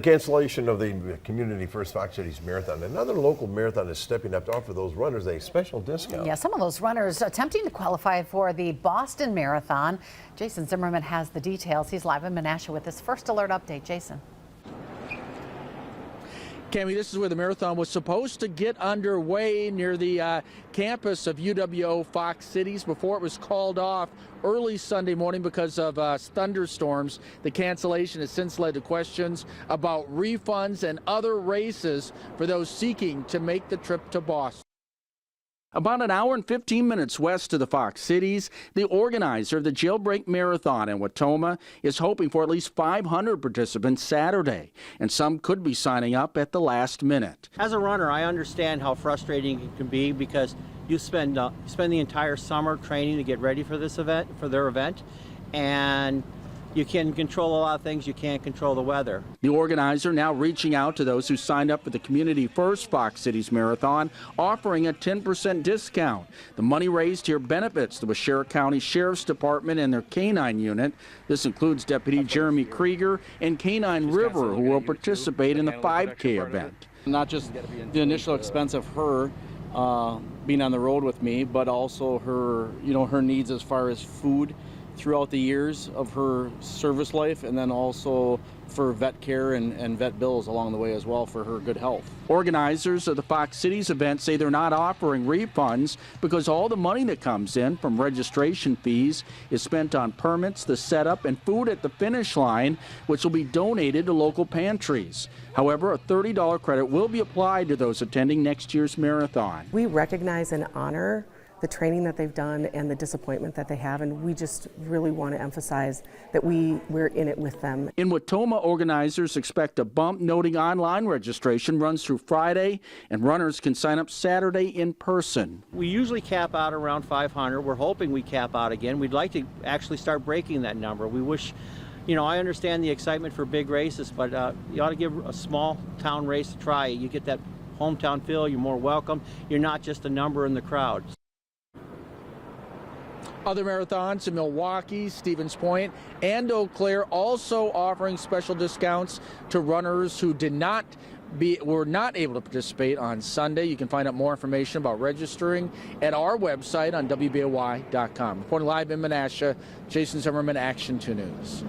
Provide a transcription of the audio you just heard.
Cancellation of the Community First Fox Cities Marathon. Another local marathon is stepping up to offer those runners a special discount. Yeah, some of those runners attempting to qualify for the Boston Marathon. Jason Zimmerman has the details. He's live in Menasha with his first alert update. Jason. Cami, this is where the marathon was supposed to get underway near the campus of UWO Fox Cities before it was called off early Sunday morning because of thunderstorms. The cancellation has since led to questions about refunds and other races for those seeking to make the trip to Boston. About an hour and 15 minutes west of the Fox Cities, the organizer of the Jailbreak Marathon in Wautoma is hoping for at least 500 participants Saturday, and some could be signing up at the last minute. As a runner, I understand how frustrating it can be because you spend the entire summer training to get ready for this event, for their event, and you can control a lot of things. You can't control the weather. The organizer now reaching out to those who signed up for the Community First Fox Cities Marathon, offering a 10% discount. The money raised here benefits the Waushara County Sheriff's Department and their K-9 unit. This includes Deputy Jeremy Krieger and K-9 River, who will participate in the 5K event. Not just the initial expense of her being on the road with me, but also her, her needs as far as food throughout the years of her service life, and then also for vet care and vet bills along the way as well for her good health. Organizers of the Fox Cities event say they're not offering refunds because all the money that comes in from registration fees is spent on permits, the setup, and food at the finish line, which will be donated to local pantries. However, a $30 credit will be applied to those attending next year's marathon. We recognize and honor the training that they've done and the disappointment that they have, and we just really want to emphasize that we're in it with them. In Wautoma, organizers expect a bump, noting online registration runs through Friday and runners can sign up Saturday in person. We usually cap out around 500. We're hoping we cap out again. We'd like to actually start breaking that number. We wish, I understand the excitement for big races, but you ought to give a small town race a try. You get that hometown feel, you're more welcome. You're not just a number in the crowd. Other marathons in Milwaukee, Stevens Point, and Eau Claire also offering special discounts to runners who were not able to participate on Sunday. You can find out more information about registering at our website on WBAY.com. Reporting live in Menasha, Jason Zimmerman, Action 2 News.